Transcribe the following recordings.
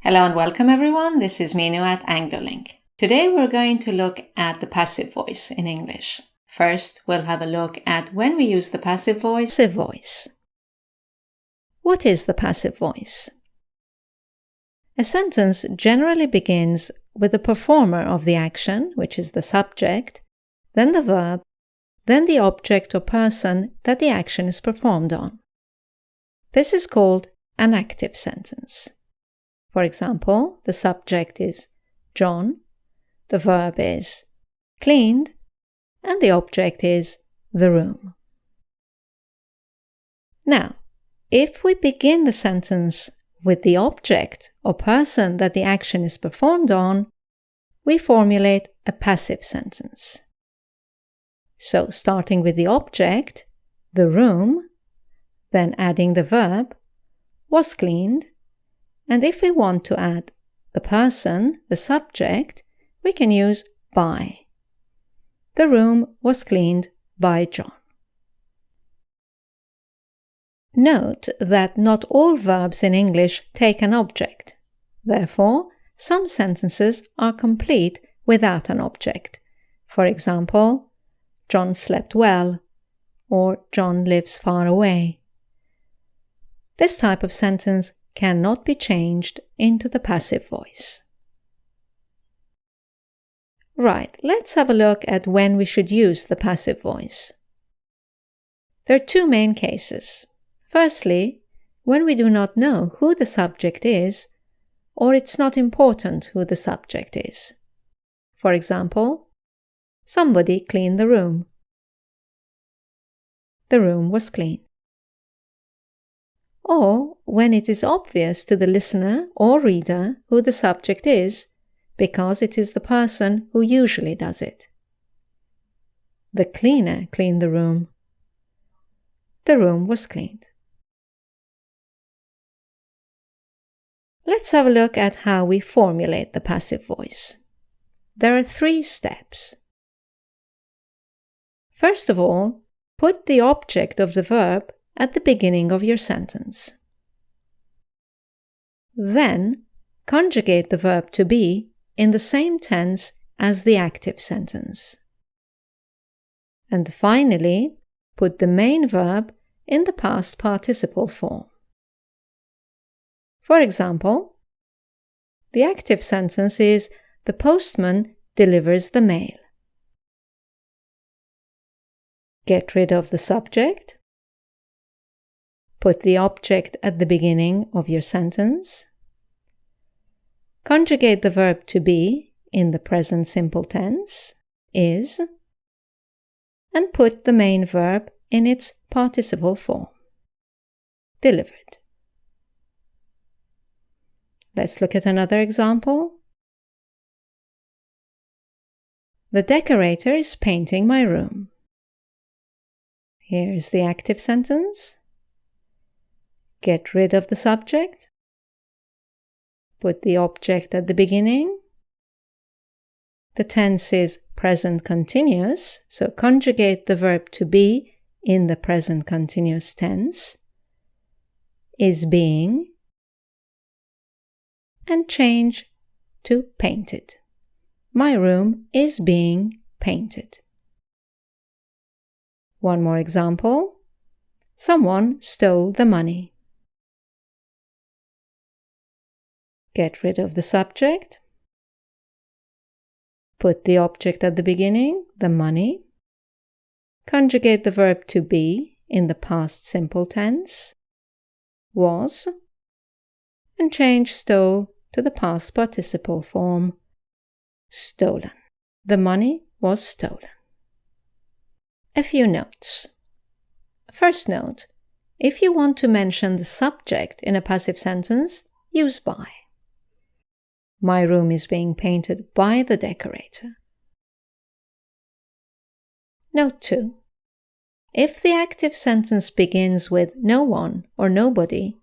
Hello and welcome everyone, this is Minu at AngloLink. Today we're going to look at the passive voice in English. First, we'll have a look at when we use the passive voice. What is the passive voice? A sentence generally begins with the performer of the action, which is the subject, then the verb, then the object or person that the action is performed on. This is called an active sentence. For example, the subject is John, the verb is cleaned, and the object is the room. Now, if we begin the sentence with the object or person that the action is performed on, we formulate a passive sentence. So, starting with the object, the room, then adding the verb, was cleaned, and if we want to add the person, the subject, we can use by. The room was cleaned by John. Note that not all verbs in English take an object. Therefore, some sentences are complete without an object. For example, John slept well, or John lives far away. This type of sentence cannot be changed into the passive voice. Right, let's have a look at when we should use the passive voice. There are two main cases. Firstly, when we do not know who the subject is, or it's not important who the subject is. For example, somebody cleaned the room. The room was clean. Or when it is obvious to the listener or reader who the subject is, because it is the person who usually does it. The cleaner cleaned the room. The room was cleaned. Let's have a look at how we formulate the passive voice. There are 3 steps. First of all, put the object of the verb at the beginning of your sentence. Then, conjugate the verb to be in the same tense as the active sentence. And finally, put the main verb in the past participle form. For example, the active sentence is the postman delivers the mail. Get rid of the subject. Put the object at the beginning of your sentence. Conjugate the verb to be in the present simple tense, is, and put the main verb in its participle form, delivered. Let's look at another example. The decorator is painting my room. Here's the active sentence. Get rid of the subject. Put the object at the beginning. The tense is present continuous, so conjugate the verb to be in the present continuous tense, is being, and change to painted. My room is being painted. One more example. Someone stole the money. Get rid of the subject. Put the object at the beginning, the money. Conjugate the verb to be in the past simple tense, was, and change stole to the past participle form, stolen. The money was stolen. A few notes. First note, if you want to mention the subject in a passive sentence, use by. My room is being painted by the decorator. Note 2. If the active sentence begins with no one or nobody,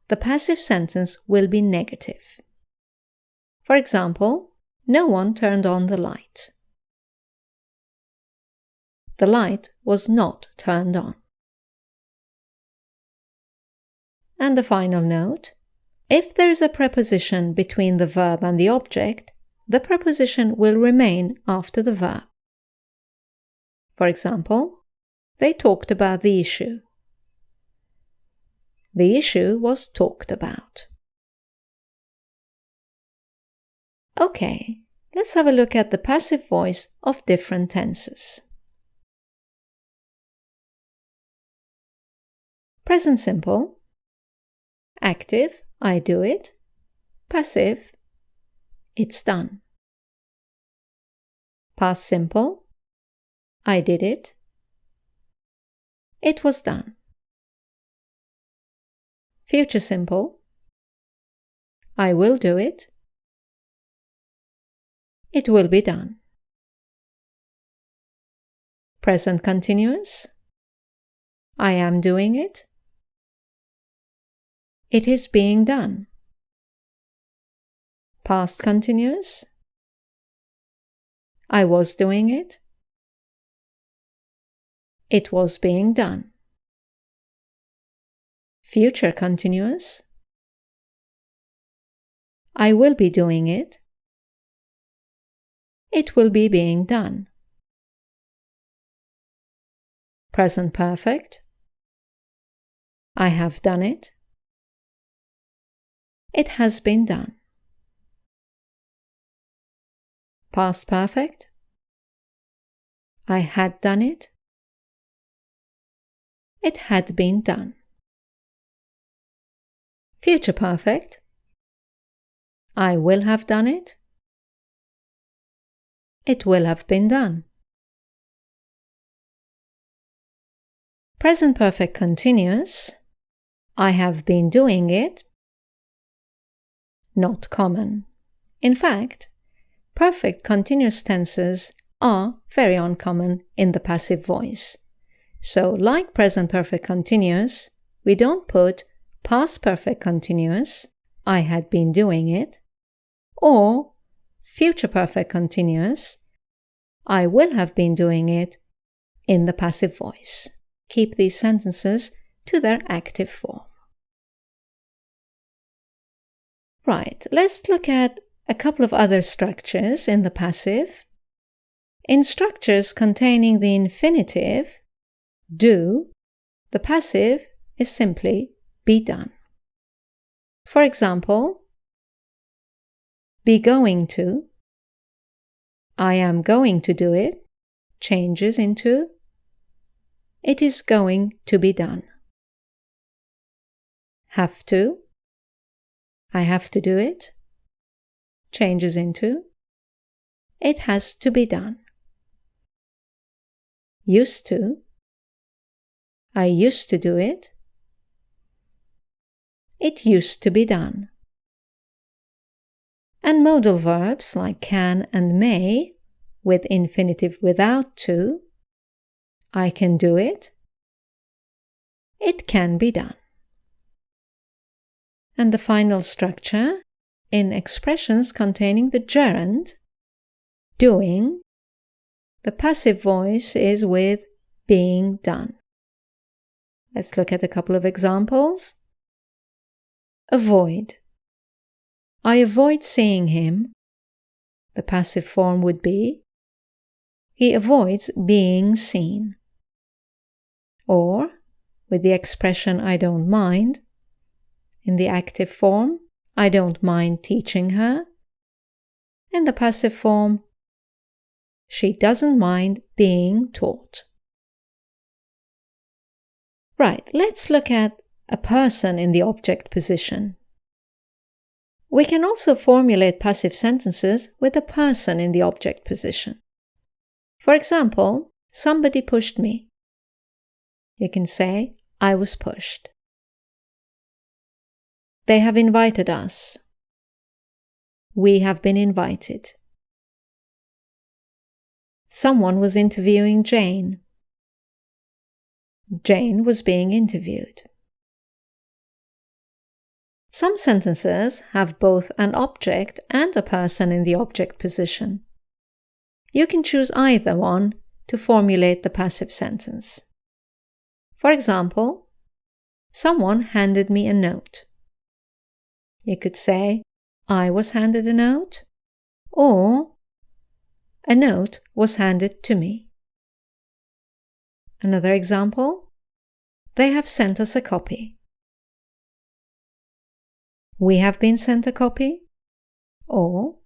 the passive sentence will be negative. For example, no one turned on the light. The light was not turned on. And the final note, If there is a preposition between the verb and the object, the preposition will remain after the verb. For example, they talked about the issue. The issue was talked about. Okay, let's have a look at the passive voice of different tenses. Present simple. Active, I do it. Passive, it's done. Past simple, I did it. It was done. Future simple, I will do it. It will be done. Present continuous, I am doing it. It is being done. Past continuous, I was doing it. It was being done. Future continuous, I will be doing it. It will be being done. Present perfect, I have done it. It has been done. Past perfect, I had done it. It had been done. Future perfect, I will have done it. It will have been done. Present perfect continuous, I have been doing it. Not common. In fact, perfect continuous tenses are very uncommon in the passive voice. So, like present perfect continuous, we don't put past perfect continuous, I had been doing it, or future perfect continuous, I will have been doing it, in the passive voice. Keep these sentences to their active form. Right, let's look at a couple of other structures in the passive. In structures containing the infinitive, do, the passive is simply be done. For example, be going to, I am going to do it, changes into, it is going to be done. Have to, I have to do it, changes into, it has to be done. Used to, I used to do it, it used to be done. And modal verbs like can and may, with infinitive without to, I can do it, it can be done. And the final structure, in expressions containing the gerund, doing, the passive voice is with being done. Let's look at a couple of examples. Avoid. I avoid seeing him. The passive form would be he avoids being seen. Or, with the expression I don't mind, in the active form, I don't mind teaching her. In the passive form, she doesn't mind being taught. Right, let's look at a person in the object position. We can also formulate passive sentences with a person in the object position. For example, somebody pushed me. You can say, I was pushed. They have invited us. We have been invited. Someone was interviewing Jane. Jane was being interviewed. Some sentences have both an object and a person in the object position. You can choose either one to formulate the passive sentence. For example, someone handed me a note. You could say, I was handed a note, or a note was handed to me. Another example, they have sent us a copy. We have been sent a copy, or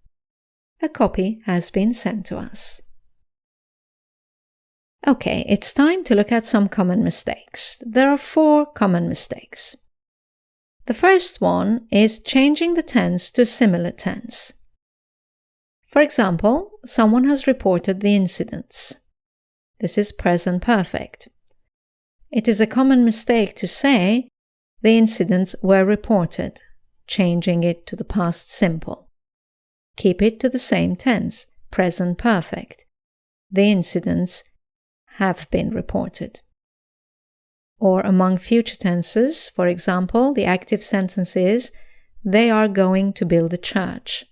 a copy has been sent to us. Okay, it's time to look at some common mistakes. There are 4 common mistakes. The first one is changing the tense to a similar tense. For example, someone has reported the incidents. This is present perfect. It is a common mistake to say the incidents were reported, changing it to the past simple. Keep it to the same tense, present perfect. The incidents have been reported. Or among future tenses, for example, the active sentence is, they are going to build a church.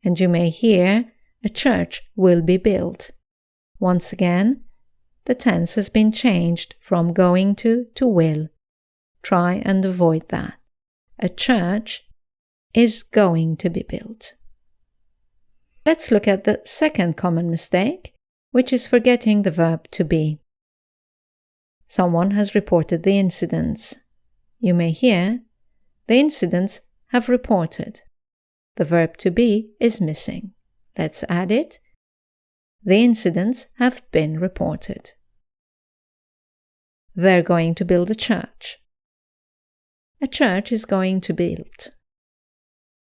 And you may hear, a church will be built. Once again, the tense has been changed from going to will. Try and avoid that. A church is going to be built. Let's look at the second common mistake, which is forgetting the verb to be. Someone has reported the incidents. You may hear, the incidents have reported. The verb to be is missing. Let's add it. The incidents have been reported. They're going to build a church. A church is going to be built.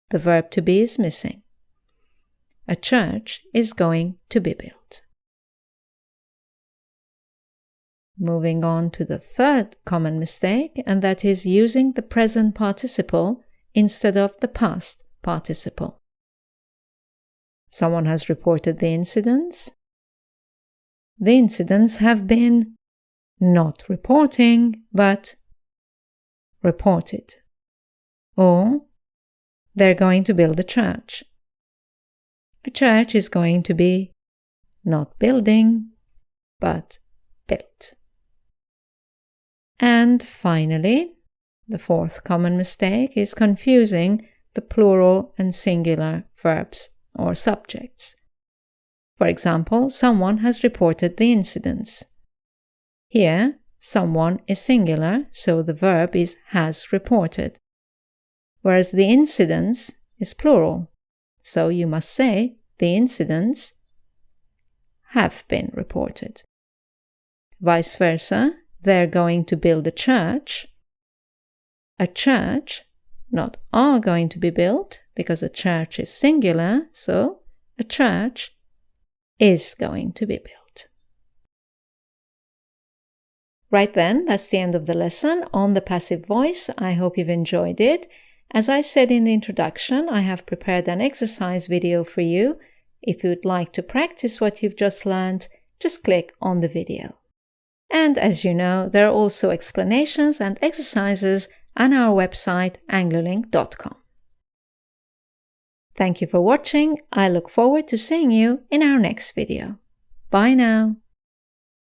The verb to be is missing. A church is going to be built. Moving on to the third common mistake, and that is using the present participle instead of the past participle. Someone has reported the incidents. The incidents have been not reporting, but reported. Or they're going to build a church. A church is going to be not building, but built. And finally, the fourth common mistake is confusing the plural and singular verbs or subjects. For example, someone has reported the incidents. Here, someone is singular, so the verb is has reported, whereas the incidents is plural, so you must say the incidents have been reported. Vice versa, they're going to build a church. A church, not are going to be built, because a church is singular, so a church is going to be built. Right then, that's the end of the lesson on the passive voice. I hope you've enjoyed it. As I said in the introduction, I have prepared an exercise video for you. If you'd like to practice what you've just learned, just click on the video. And as you know, there are also explanations and exercises on our website anglolink.com. Thank you for watching. I look forward to seeing you in our next video. Bye now.